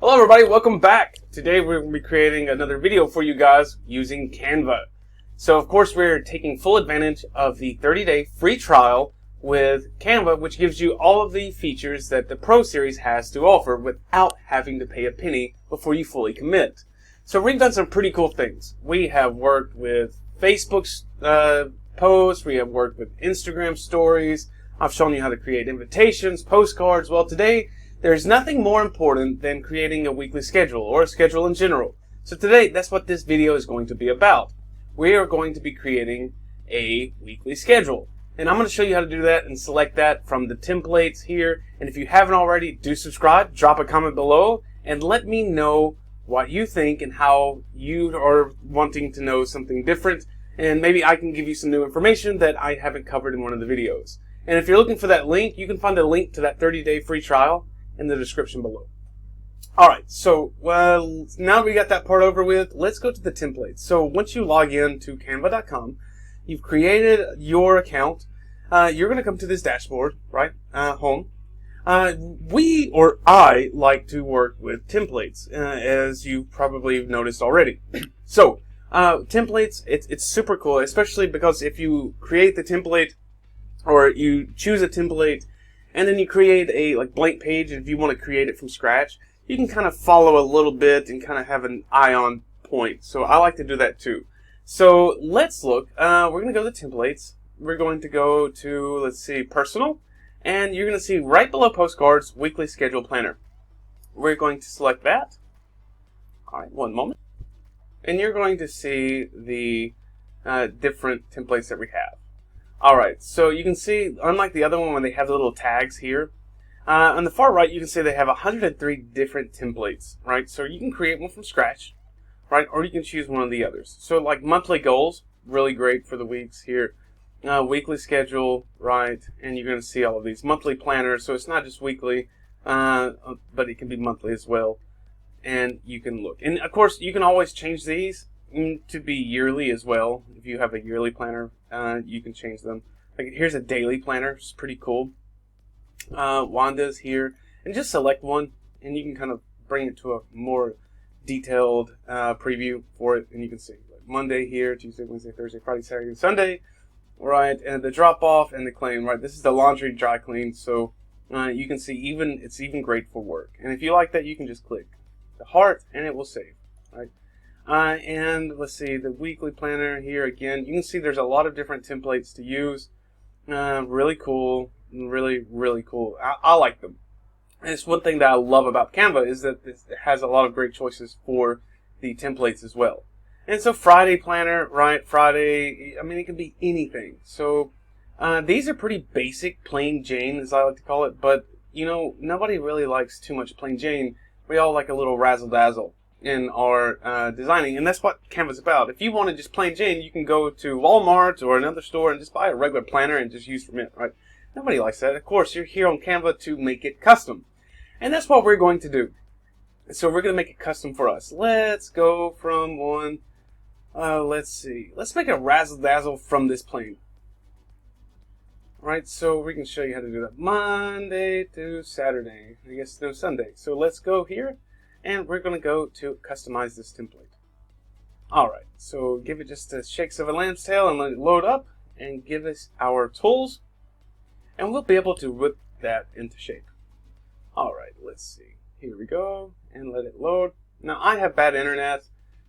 Hello everybody, welcome back. Today we're going to be creating another video for you guys using Canva. So of course we're taking full advantage of the 30-day free trial with Canva, which gives you all of the features that the Pro Series has to offer without having to pay a penny before you fully commit. So we've done some pretty cool things. We have worked with Facebook's posts, we have worked with Instagram stories, I've shown you how to create invitations, postcards. Well, today there's nothing more important than creating a weekly schedule or a schedule in general. So today, that's what this video is going to be about. We are going to be creating a weekly schedule. And I'm going to show you how to do that and select that from the templates here. And if you haven't already, do subscribe, drop a comment below, and let me know what you think and how you are wanting to know something different. And maybe I can give you some new information that I haven't covered in one of the videos. And if you're looking for that link, you can find a link to that 30-day free trial in the description below. Alright, so now that we got that part over with, let's go to the templates. So once you log in to canva.com, you've created your account, you're going to come to this dashboard, right, home. I like to work with templates, as you probably noticed already. So, templates, it's super cool, especially because if you create the template, or you choose a template, and then you create a blank page, and if you want to create it from scratch, you can kind of follow a little bit and kind of have an eye on point. So I like to do that too. So let's look. We're going to go to templates. We're going to go to, let's see, personal. And you're going to see right below postcards, weekly schedule planner. We're going to select that. All right, one moment. And you're going to see the different templates that we have. Alright, so you can see, unlike the other one when they have the little tags here, on the far right you can see they have 103 different templates, right? So you can create one from scratch, right? Or you can choose one of the others. So like monthly goals, really great for the weeks here. Weekly schedule, right? And you're going to see all of these. Monthly planners, so it's not just weekly, but it can be monthly as well. And you can look. And of course, you can always change these to be yearly as well. If you have a yearly planner, you can change them. Like here's a daily planner, it's pretty cool. Wanda's here, and just select one, and you can kind of bring it to a more detailed preview for it, and you can see like Monday here, Tuesday, Wednesday, Thursday, Friday, Saturday, and Sunday, right? And the drop off and the claim, right? This is the laundry dry clean, so you can see it's even great for work. And if you like that, you can just click the heart, and it will save, right? And let's see, the weekly planner here again. You can see there's a lot of different templates to use. Really cool. Really, really cool. I like them. And it's one thing that I love about Canva is that it has a lot of great choices for the templates as well. And so Friday planner, right? Friday, I mean, it can be anything. So these are pretty basic, plain Jane, as I like to call it. But, you know, nobody really likes too much plain Jane. We all like a little razzle-dazzle in our designing, and that's what Canva's about. If you want to just plain Jane, you can go to Walmart or another store and just buy a regular planner and just use from it, right? Nobody likes that. Of course, you're here on Canva to make it custom, and that's what we're going to do. So we're going to make it custom for us. Let's go from one. Let's see. Let's make a razzle-dazzle from this plane. Right, so we can show you how to do that. Monday to Saturday. I guess no Sunday. So let's go here. And we're going to go to customize this template. Alright, so give it just the shakes of a lamb's tail and let it load up. And give us our tools. And we'll be able to whip that into shape. Alright, let's see. Here we go. And let it load. Now, I have bad internet.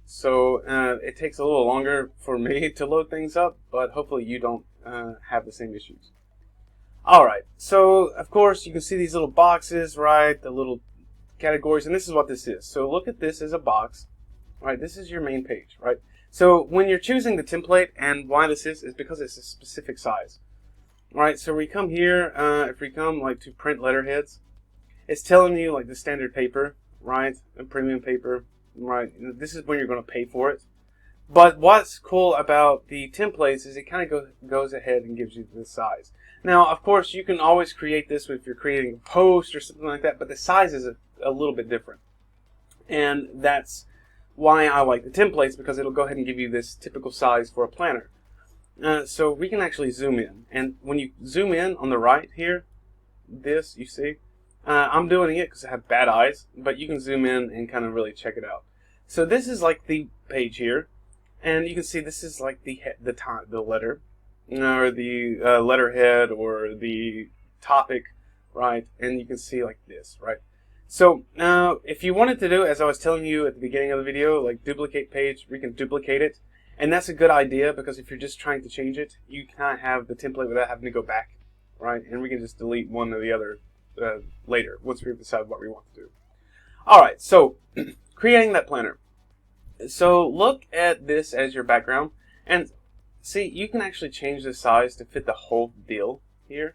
So it takes a little longer for me to load things up. But hopefully you don't have the same issues. Alright, so of course you can see these little boxes, right? The little categories, and this is what this is. So look at this as a box, right? This is your main page, right? So when you're choosing the template, and why this is because it's a specific size, right? So we come here, if we come like to print letterheads, it's telling you like the standard paper, right? The premium paper, right? This is when you're going to pay for it. But what's cool about the templates is it kind of goes ahead and gives you the size. Now, of course, you can always create this if you're creating a post or something like that, but the size is a little bit different. And that's why I like the templates, because it'll go ahead and give you this typical size for a planner. So we can actually zoom in. And when you zoom in on the right here, this, you see, I'm doing it because I have bad eyes, but you can zoom in and kind of really check it out. So this is like the page here, and you can see this is like the letter, or the letterhead, or the topic, right? And you can see like this, right? So if you wanted to do, as I was telling you at the beginning of the video, like duplicate page, we can duplicate it. And that's a good idea, because if you're just trying to change it, you kind of have the template without having to go back, right? And we can just delete one or the other later, once we've decided what we want to do. Alright, so creating that planner. So look at this as your background, and see, you can actually change the size to fit the whole deal here.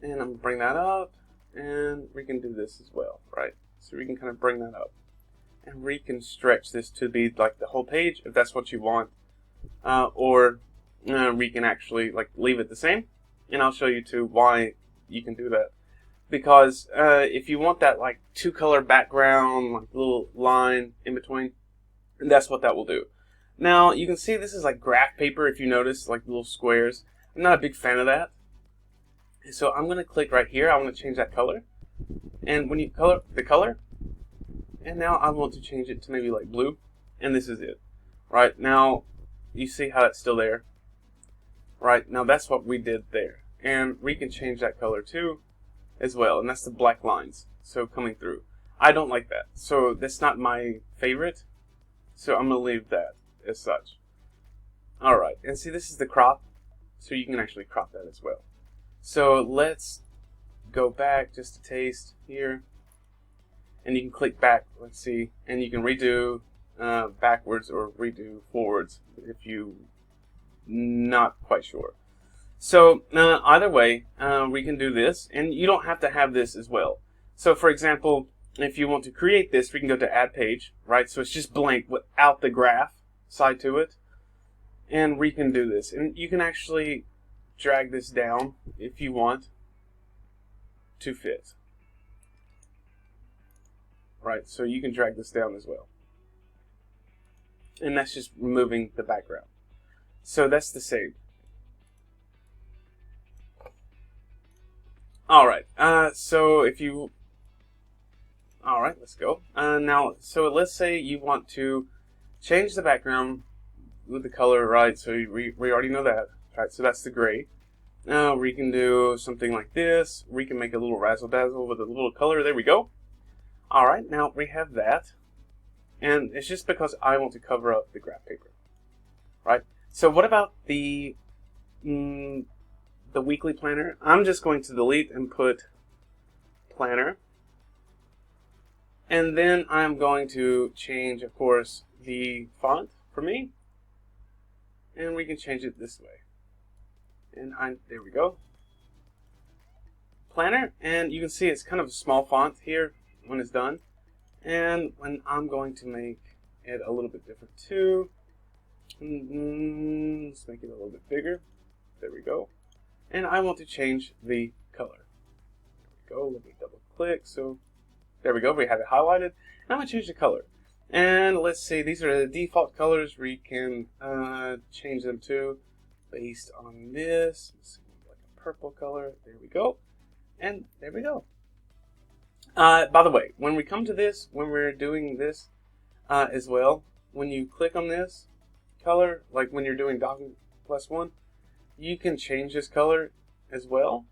And I'm going to bring that up, and we can do this as well, right? So we can kind of bring that up. And we can stretch this to be like the whole page, if that's what you want. Or we can actually like leave it the same, and I'll show you too why you can do that. Because if you want that like two-color background, like little line in between, that's what that will do. Now you can see this is like graph paper. If you notice, like little squares. I'm not a big fan of that. So I'm going to click right here. I want to change that color, and when you color the color, and now I want to change it to maybe like blue, and this is it. Right now, you see how it's still there. Right now, that's what we did there, and we can change that color too, as well, and that's the black lines. So coming through, I don't like that. So that's not my favorite. So I'm gonna leave that as such. All right, and see, this is the crop, so you can actually crop that as well. So let's go back just a taste here, and you can click back. Let's see, and you can redo backwards or redo forwards if you not quite sure. So either way, we can do this, and you don't have to have this as well. So for example, if you want to create this, we can go to Add Page, right? So it's just blank without the graph side to it, and we can do this, and you can actually drag this down if you want to fit. Right, so you can drag this down as well. And that's just removing the background. So that's the same. Alright, so if you... Alright, let's go. Now, so let's say you want to change the background with the color, right? So we already know that. Right, so that's the gray. Now we can do something like this. We can make a little razzle dazzle with a little color. There we go. Alright, now we have that. And it's just because I want to cover up the graph paper. Right? So what about the weekly planner? I'm just going to delete and put planner. And then I'm going to change, of course, the font for me. And we can change it this way. And there we go. Planner, and you can see it's kind of a small font here when it's done. And when I'm going to make it a little bit different too. Let's make it a little bit bigger. There we go. And I want to change the color. There we go. Let me double click. So there we go. We have it highlighted. And I'm going to change the color. And let's see, these are the default colors. We can change them to based on this. Let's see, like a purple color. There we go. And there we go. By the way, when we come to this, when we're doing this as well, when you click on this color, like when you're doing document +1, you can change this color as well.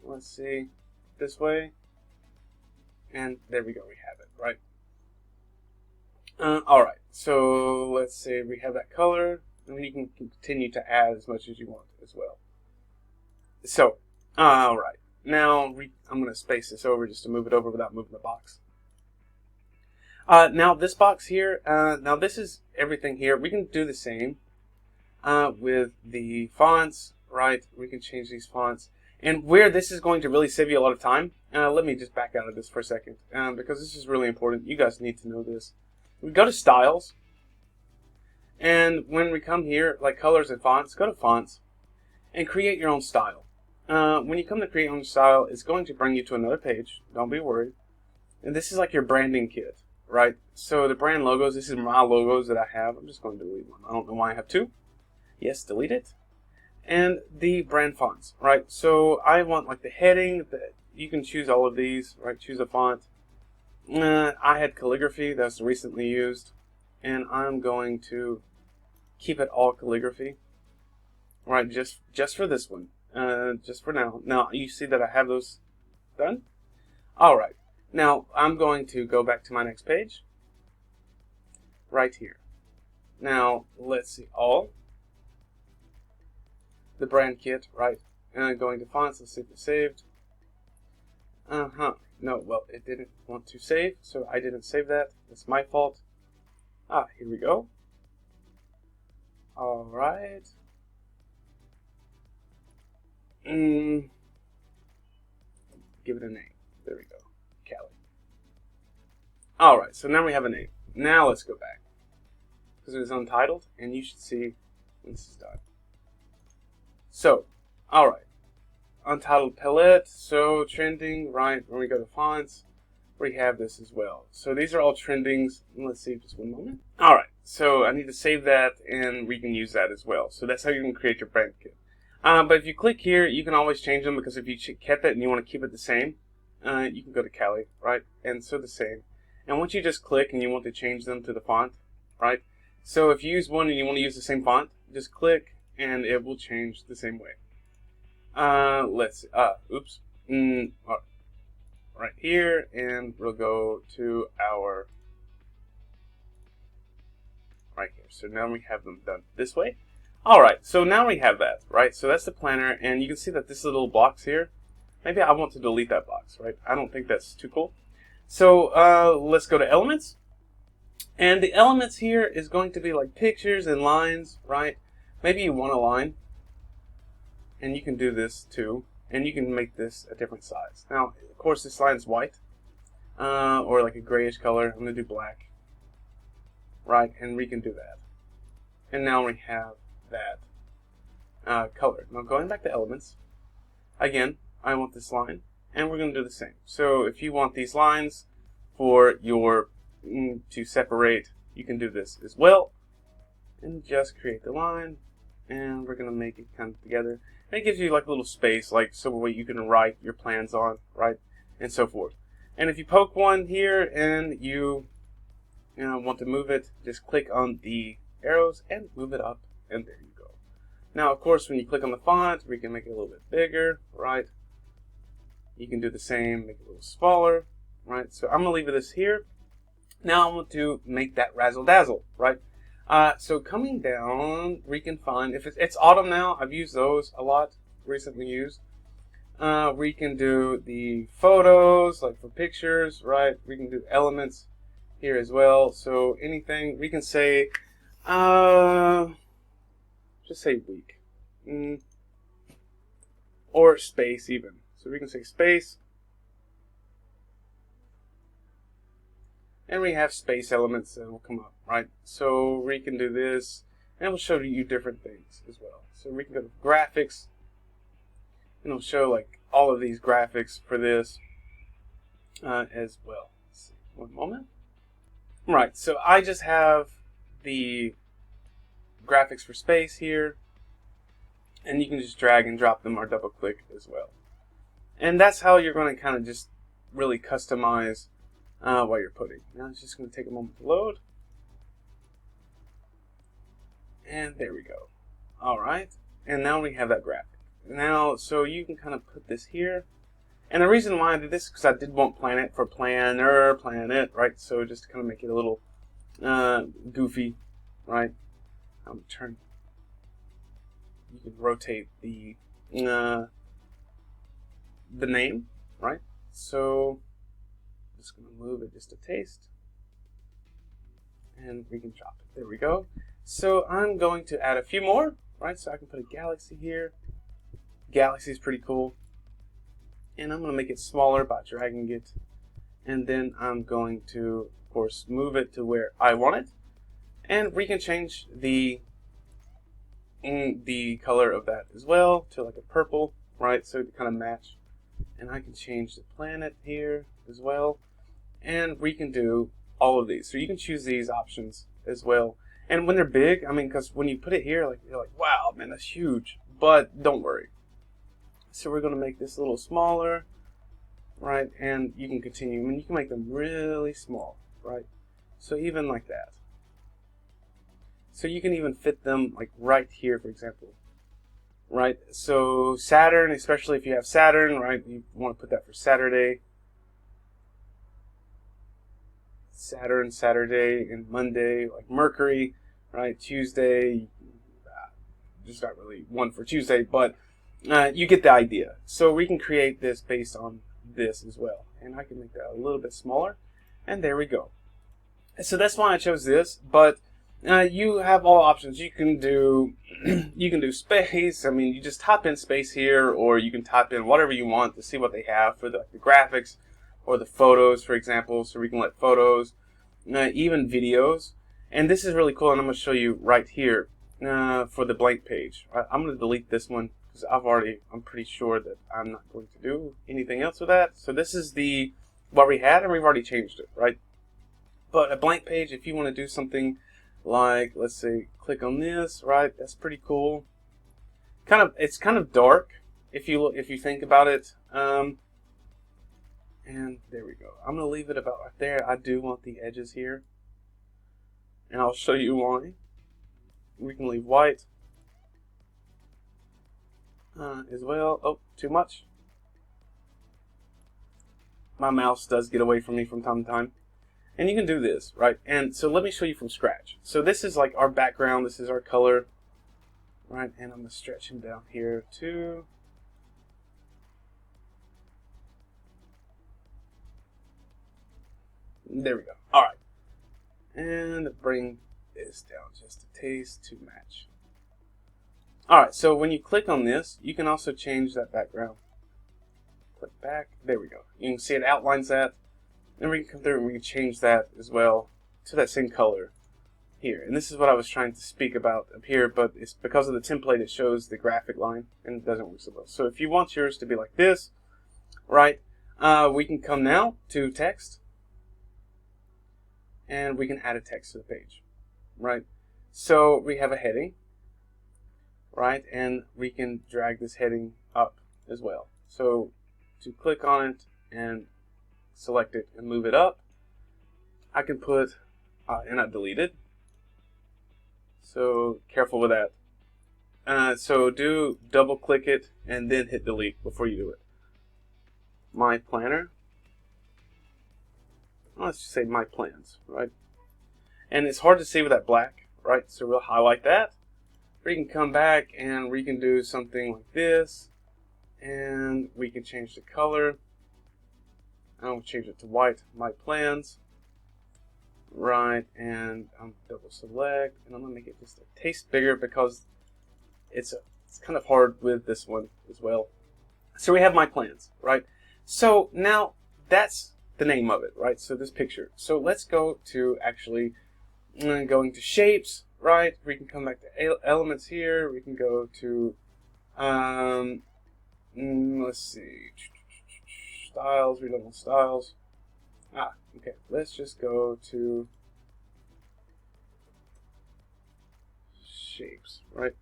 Let's see, this way. And there we go, we have it, right? Alright, so let's say we have that color, and you can continue to add as much as you want as well. So, alright, now I'm going to space this over just to move it over without moving the box. Now this box here, now this is everything here. We can do the same with the fonts, right? We can change these fonts. And where this is going to really save you a lot of time, let me just back out of this for a second, because this is really important. You guys need to know this. We go to Styles, and when we come here, like Colors and Fonts, go to Fonts, and create your own style. When you come to create your own style, it's going to bring you to another page. Don't be worried. And this is like your branding kit, right? So the brand logos, this is my logos that I have. I'm just going to delete one. I don't know why I have two. Yes, delete it. And the brand fonts, right? So I want like the heading, you can choose all of these, right? Choose a font. I had calligraphy, that's recently used, and I'm going to keep it all calligraphy, right? Just for this one, just for now. Now you see that I have those done. All right. Now I'm going to go back to my next page, right here. Now let's see all the brand kit, right? And going to fonts. Let's see if it's saved. No, well, it didn't want to save, so I didn't save that. That's my fault. Here we go. All right. Give it a name. There we go. Callie. All right, so now we have a name. Now let's go back, because it was untitled, and you should see when this is done. So, all right. Untitled palette, so trending, right? When we go to fonts, we have this as well. So these are all trendings. Let's see, just one moment. All right, so I need to save that, and we can use that as well. So that's how you can create your brand kit. But if you click here, you can always change them, because if you kept it and you want to keep it the same, you can go to Callie, right? And so the same. And once you just click and you want to change them to the font, right? So if you use one and you want to use the same font, just click and it will change the same way. Let's see. Oops. Right here, and we'll go to our right here. So now we have them done this way. All right. So now we have that, right? So that's the planner, and you can see that this little box here. Maybe I want to delete that box, right? I don't think that's too cool. So let's go to elements, and the elements here is going to be like pictures and lines, right? Maybe you want a line. And you can do this too, and you can make this a different size. Now, of course, this line is white, or like a grayish color. I'm going to do black, right? And we can do that. And now we have that color. Now, going back to elements, again, I want this line, and we're going to do the same. So if you want these lines for your to separate, you can do this as well, and just create the line, and we're going to make it come together. And it gives you like a little space, like so where you can write your plans on, right, and so forth. And if you poke one here and you want to move it, just click on the arrows and move it up, and there you go. Now, of course, when you click on the font, we can make it a little bit bigger, right? You can do the same, make it a little smaller, right? So I'm gonna leave this here. Now I'm going to make that razzle dazzle, right? So coming down, we can find, if it's autumn now, I've used those a lot, recently used. We can do the photos, like for pictures, right? We can do elements here as well. So anything, we can say, just say week. Or space even. So we can say space. And we have space elements that will come up, right? So we can do this, and it will show you different things as well. So we can go to graphics, and it'll show like all of these graphics for this as well. Let's see, one moment. Right, so I just have the graphics for space here, and you can just drag and drop them or double click as well. And that's how you're going to kind of just really customize what you're putting. Now it's just going to take a moment to load. And there we go. Alright, and now we have that graphic. Now, so you can kind of put this here. And the reason why I did this is because I did want planet for planner, planet, right? So just to kind of make it a little goofy, right? Turn. You can rotate the name, right? So I'm just going to move it just a taste, and we can drop it. There we go. So I'm going to add a few more, right? So I can put a galaxy here. Galaxy is pretty cool. And I'm going to make it smaller by dragging it. And then I'm going to, of course, move it to where I want it. And we can change the color of that as well to like a purple, right? So to kind of match. And I can change the planet here as well. And we can do all of these. So you can choose these options as well. And when they're big, I mean, because when you put it here, like you're like, wow, man, that's huge. But don't worry. So we're going to make this a little smaller. right? And you can continue. I mean, you can make them really small, right? So even like that. So you can even fit them like right here, for example, right? So Saturn, especially if you have Saturn, right? You want to put that for Saturday. Saturn, Saturday, and Monday, like Mercury, right? Tuesday, there's not really one for Tuesday, but you get the idea. So we can create this based on this as well. And I can make that a little bit smaller. And there we go. So that's why I chose this, but you have all options. You can do you can do space. I mean, you just type in space here, or you can type in whatever you want to see what they have for the graphics or the photos, for example. So we can let photos, even videos. And this is really cool, and I'm going to show you right here for the blank page. I'm going to delete this one because I'm pretty sure that I'm not going to do anything else with that. So this is what we had, and we've already changed it, right? But a blank page, if you want to do something like, let's say, click on this, right? That's pretty cool. It's kind of dark if you think about it. And there we go. I'm gonna leave it about right there. I do want the edges here, and I'll show you why. We can leave white as well. Oh, too much. My mouse does get away from me from time to time. And you can do this, right? And so let me show you from scratch. So this is like our background. This is our color, right? And I'm going to stretch him down here too. There we go. All right. And bring this down just a taste to match. All right. So when you click on this, you can also change that background. Click back. There we go. You can see it outlines that. And we can come through and we can change that as well to that same color here. And this is what I was trying to speak about up here, but it's because of the template it shows the graphic line and it doesn't work so well. So if you want yours to be like this, right, we can come now to text and we can add a text to the page, right? So we have a heading, right, and we can drag this heading up as well. So to click on it and select it and move it up, I can put, and I deleted. So careful with that. So do double click it and then hit delete before you do it. My planner. Let's just say my plans, right? And it's hard to see with that black, right? So we'll highlight that. We can come back and we can do something like this, and we can change the color. I'll change it to white, my plans, right, and I'm double select, and I'm gonna make it just a taste bigger because it's kind of hard with this one as well. So we have my plans, right? So now that's the name of it, right? So this picture. So let's go to actually going to shapes, right? We can come back to elements here. We can go to let's see. Styles, we don't know styles. Okay, let's just go to shapes, right?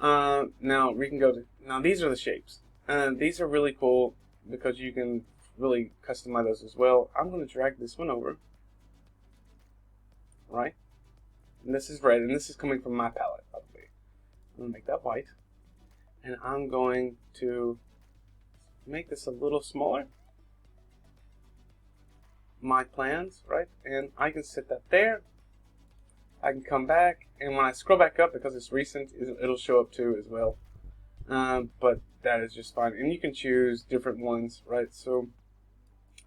Now we can go to, now these are the shapes. And these are really cool because you can really customize those as well. I'm going to drag this one over, right? And this is red, and this is coming from my palette, by the way. I'm going to make that white. And I'm going to make this a little smaller. My plans, right? And I can set that there. I can come back, and when I scroll back up, because it's recent, it'll show up too as well. But that is just fine. And you can choose different ones, right? So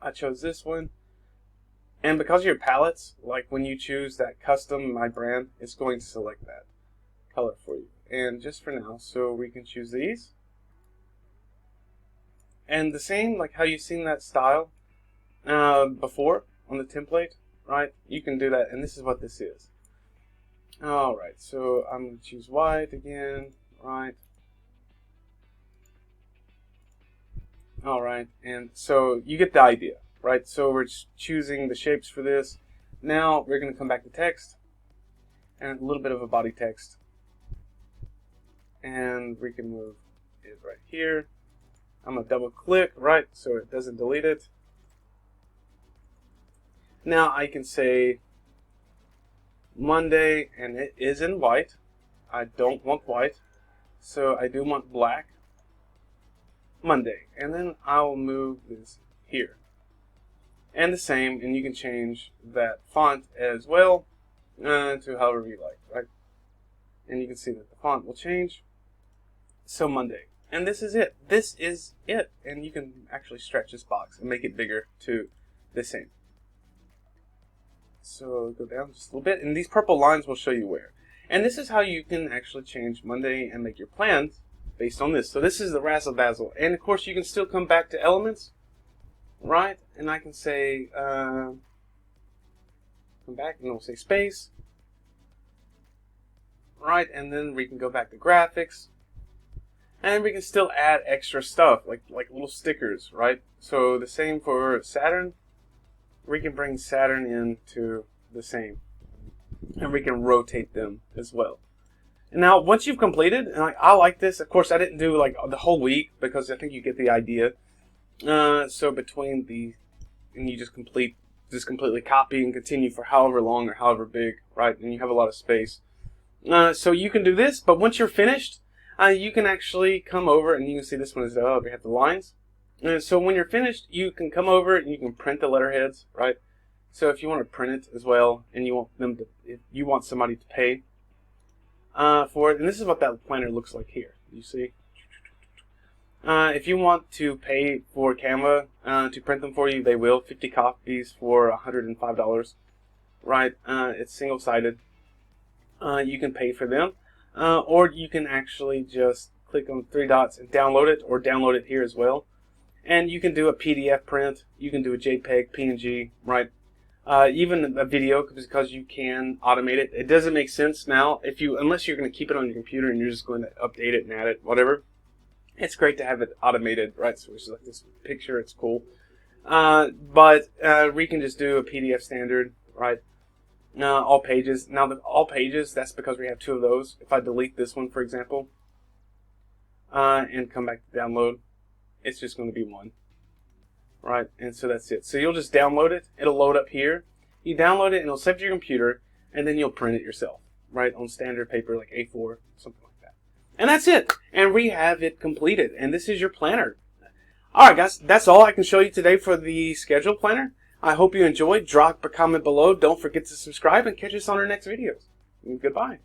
I chose this one. And because of your palettes, like when you choose that custom My Brand, it's going to select that color for you. And just for now, so we can choose these. And the same, like how you've seen that style before on the template, right? You can do that, and this is what this is. Alright, so I'm going to choose white again, right? Alright, and so you get the idea, right? So we're choosing the shapes for this. Now we're going to come back to text, and a little bit of a body text. And we can move it right here. I'm going to double click, right, so it doesn't delete it. Now I can say Monday, and it is in white. I don't want white, so I do want black. Monday, and then I'll move this here. And the same, and you can change that font as well to however you like, right? And you can see that the font will change. So Monday. And this is it. This is it. And you can actually stretch this box and make it bigger to the same. So go down just a little bit, and these purple lines will show you where. And this is how you can actually change Monday and make your plans based on this. So this is the razzle dazzle. And of course you can still come back to elements, right? And I can say, come back, and we'll say space. Right, and then we can go back to graphics. And we can still add extra stuff, like little stickers, right? So the same for Saturn. We can bring Saturn into the same. And we can rotate them as well. And now, once you've completed, and I like this. Of course, I didn't do like the whole week because I think you get the idea. So between the, and you just completely copy and continue for however long or however big, right? And you have a lot of space. So you can do this, but once you're finished, you can actually come over, and you can see this one is we have the lines. And so when you're finished, you can come over and you can print the letterheads, right? So if you want to print it as well, and you want them to, if you want somebody to pay for it, and this is what that planner looks like here. You see, if you want to pay for Canva to print them for you, they will. 50 copies for $105, right? It's single-sided. You can pay for them, or you can actually just click on 3 dots and download it, or download it here as well. And you can do a PDF print. You can do a JPEG, PNG, right? Even a video, because you can automate it. It doesn't make sense now unless you're going to keep it on your computer and you're just going to update it and add it, whatever. It's great to have it automated, right? So it's like this picture, it's cool. But we can just do a PDF standard, right? All pages. Now the all pages, that's because we have 2 of those. If I delete this one, for example, and come back to download, it's just going to be 1. Right, and so that's it. So you'll just download it. It'll load up here. You download it, and it'll save to your computer, and then you'll print it yourself, right, on standard paper like A4, something like that. And that's it. And we have it completed. And this is your planner. All right, guys, that's all I can show you today for the schedule planner. I hope you enjoyed. Drop a comment below. Don't forget to subscribe, and catch us on our next videos. And goodbye.